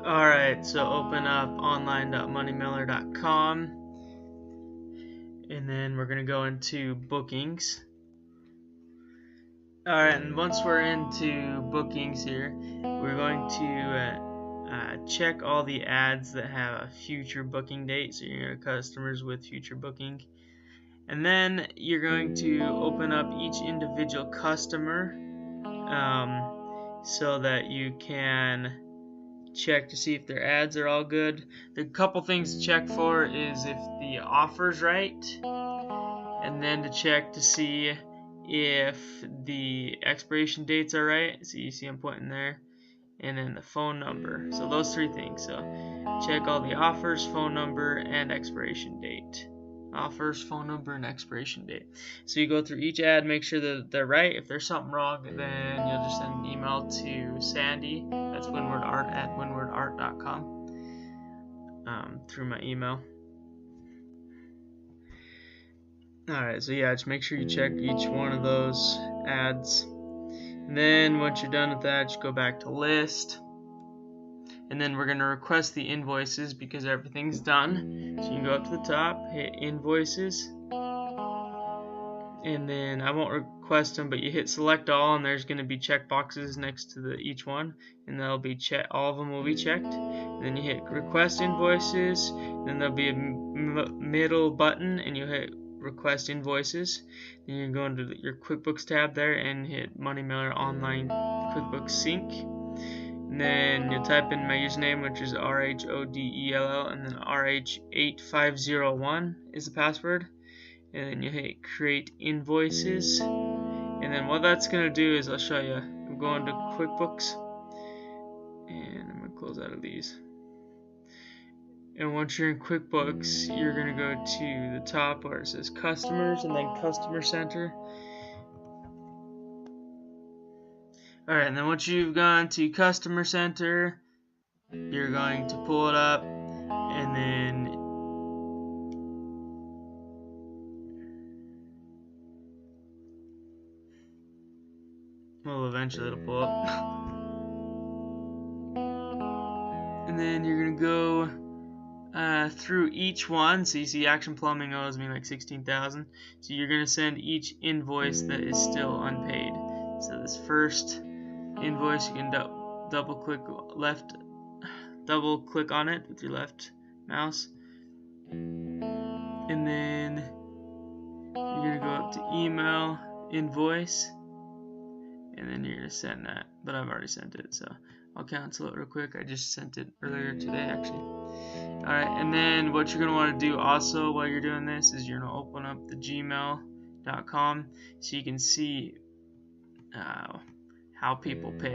Alright, so open up online.moneymailer.com, and then we're going to go into bookings. Alright, and once we're into bookings here, we're going to check all the ads that have a future booking date, so you're customers with future booking. And then you're going to open up each individual customer so that you can check to see if their ads are all good. The couple things to check for is if the offer's right, and then to check to see if the expiration dates are right. So you see I'm pointing there, and then the phone number. So those three things. So check all the offers, phone number, and expiration date. Offers, phone number, and expiration date. So you go through each ad, make sure that they're right. If there's something wrong, then you'll just send an email to Sandy, that's windwardart at windwardart.com, through my email. Alright, so yeah, just make sure you check each one of those ads. And then once you're done with that, just go back to list. And then we're going to request the invoices because everything's done. So you can go up to the top, hit invoices, and then I won't request them, but you hit select all, and there's going to be check boxes next to each one, and they'll be all of them will be checked. And then you hit request invoices, then there'll be a middle button, and you hit request invoices. Then you can go into your QuickBooks tab there and hit Money Mailer Online QuickBooks Sync. And then you'll type in my username, which is RHODELL, and then RH8501 is the password. And then you hit create invoices. And then what that's going to do is I'll show you. I'm going to QuickBooks, and I'm going to close out of these. And once you're in QuickBooks, you're going to go to the top where it says Customers and then Customer Center. Alright, and then once you've gone to Customer Center, you're going to pull it up, and then well, eventually it'll pull up. And then you're going to go through each one. So you see Action Plumbing owes me like $16,000. So you're going to send each invoice that is still unpaid. So this first invoice, you can double click on it with your left mouse, and then you're going to go up to email invoice, and then you're going to send that, but I've already sent it, so I'll cancel it real quick. I just sent it earlier today actually. Alright, and then what you're going to want to do also while you're doing this is you're going to open up the gmail.com so you can see how people pay.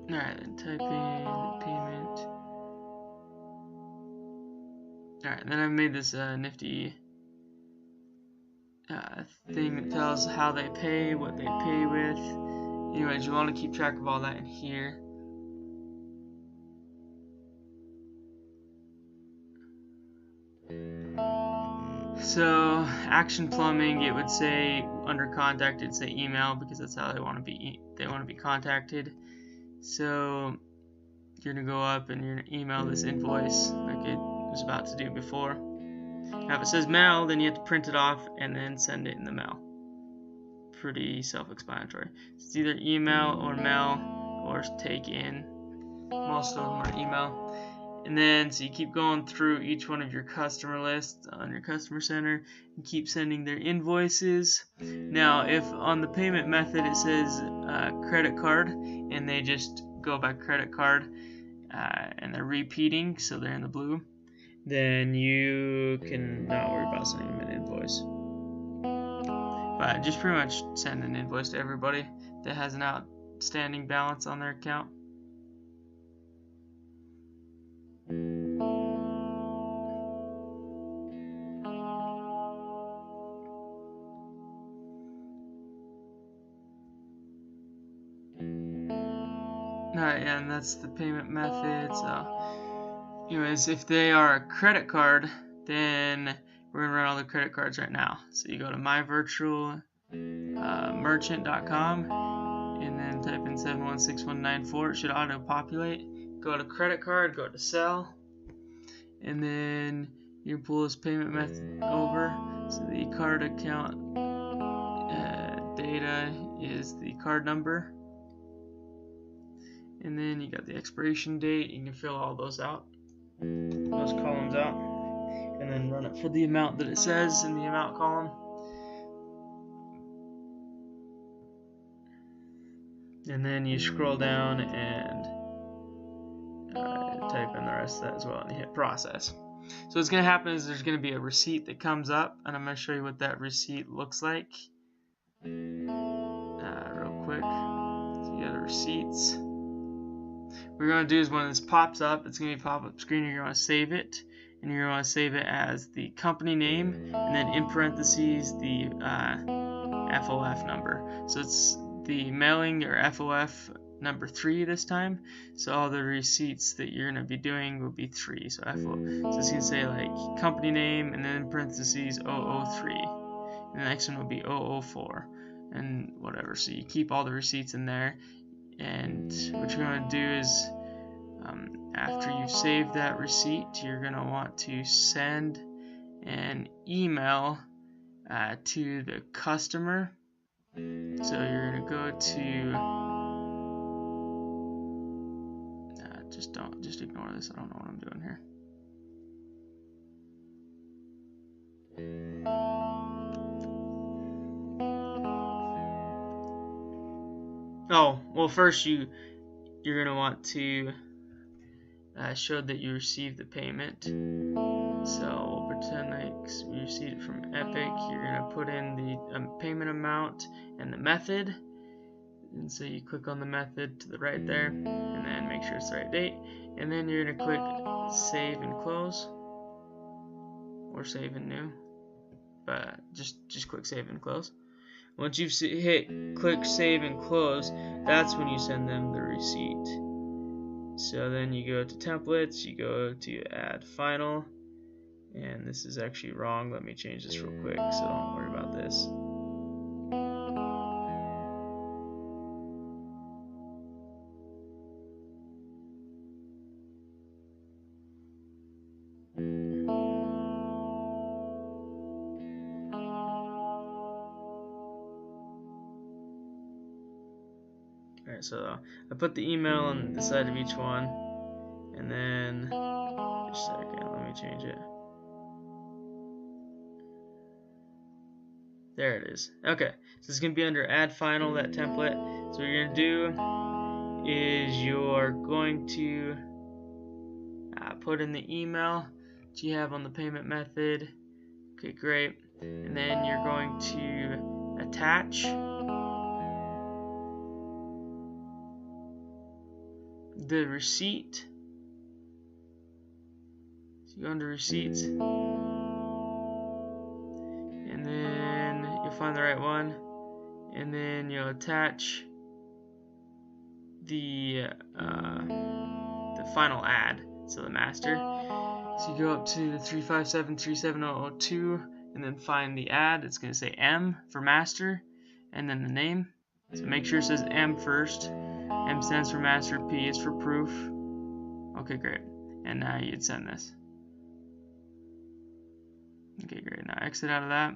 Alright, then type in payment. Alright, then I've made this nifty thing that tells how they pay, what they pay with. Anyways, you want to keep track of all that in here. So, Action Plumbing, it would say under contact, it'd say email because that's how they want to be contacted. So, you're gonna go up and you're gonna email this invoice like it was about to do before. Now if it says mail, then you have to print it off and then send it in the mail. Pretty self-explanatory. It's either email or mail or take in. Most of them are email. And then so you keep going through each one of your customer lists on your customer center and keep sending their invoices. Now if on the payment method it says credit card and they just go by credit card and they're repeating, so they're in the blue, then you can not worry about sending them an invoice. But just pretty much send an invoice to everybody that has an outstanding balance on their account. Alright, yeah, and that's the payment method. So, anyways, if they are a credit card, then we're gonna run all the credit cards right now. So you go to myvirtualmerchant.com and then type in 716194. It should auto-populate. Go to credit card, go to sell, and then you pull this payment method over. So the card account data is the card number, and then you got the expiration date. You can fill all those out, those columns out, and then run it for the amount that it says in the amount column. And then you scroll down and type in the rest of that as well, and you hit process. So what's going to happen is there's going to be a receipt that comes up, and I'm going to show you what that receipt looks like real quick. So you got the receipts. What you're going to do is when this pops up, it's going to be a pop-up screen. You're going to save it, and you're going to save it as the company name, and then in parentheses the FOF number. So it's the mailing or FOF number 3 this time. So all the receipts that you're going to be doing will be 3. So so it's going to say like company name and then in parentheses 003. And the next one will be 004 and whatever. So you keep all the receipts in there. And what you're going to do is after you've saved that receipt, you're going to want to send an email to the customer. So you're going to go to just ignore this. I don't know what I'm doing here. Oh, well, first you're going to want to show that you received the payment. So we'll pretend like we received it from Epic. You're going to put in the payment amount and the method. And so you click on the method to the right there, and then make sure it's the right date. And then you're going to click save and close, or save and new. But just click save and close. Once you've click save and close, that's when you send them the receipt. So then you go to templates, you go to add final, and this is actually wrong. Let me change this real quick, so don't worry about this. Alright, so I put the email on the side of each one, and then just a second, let me change it. There it is. Okay, so it's going to be under add final, that template. So what you're going to do is you're going to put in the email that you have on the payment method. Okay, great. And then you're going to attach the receipt. So you go under receipts, and then you'll find the right one, and then you'll attach the final ad, so the master. So you go up to 357-37002 and then find the ad. It's going to say M for master, and then the name. So make sure it says M first. M stands for master, P is for proof. Okay, great. And now you'd send this. Okay, great. Now exit out of that.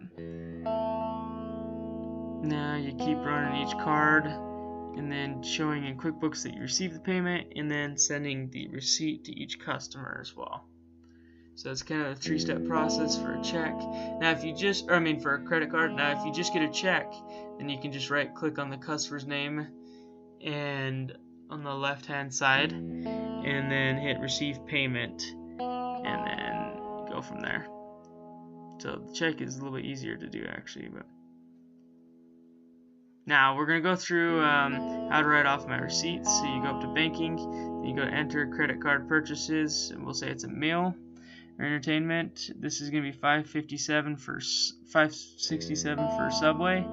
Now you keep running each card, and then showing in QuickBooks that you received the payment, and then sending the receipt to each customer as well. So it's kind of a 3-step process for a check. Now if you for a credit card. Now if you just get a check, then you can just right click on the customer's name and on the left hand side, and then hit receive payment, and then go from there. So the check is a little bit easier to do actually, but now we're going to go through how to write off my receipts. So you go up to banking, then you go to enter credit card purchases, and we'll say it's a meal or entertainment. This is going to be $567 for Subway,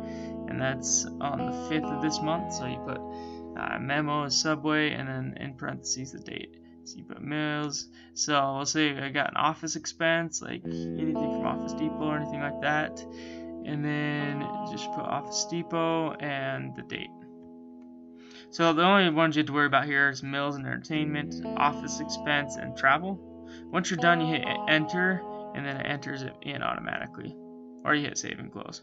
and that's on the 5th of this month. So you put memo is Subway, and then in parentheses the date. So you put meals. So we'll say I got an office expense, like anything from Office Depot or anything like that, and then just put Office Depot and the date. So the only ones you have to worry about here is meals and entertainment, office expense, and travel. Once you're done, you hit enter, and then it enters it in automatically, or you hit save and close.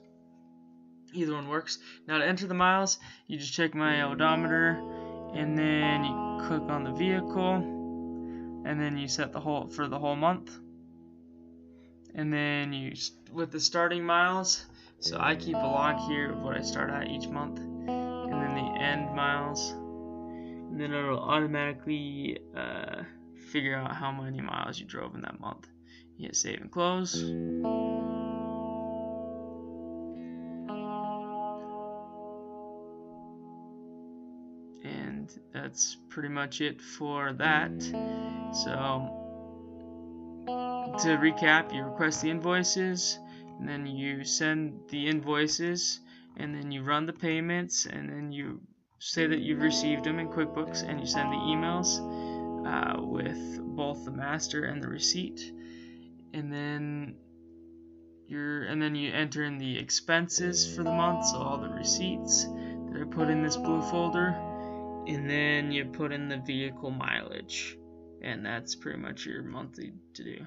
Either one works. Now to enter the miles, you just check my odometer, and then you click on the vehicle, and then you set the whole for the whole month. And then you with the starting miles, so I keep a log here of what I start at each month, and then the end miles, and then it'll automatically figure out how many miles you drove in that month. You hit save and close. And that's pretty much it for that. So to recap, you request the invoices, and then you send the invoices, and then you run the payments, and then you say that you've received them in QuickBooks, and you send the emails with both the master and the receipt, and then you enter in the expenses for the month, so all the receipts that are put in this blue folder, and then you put in the vehicle mileage, and that's pretty much your monthly to do.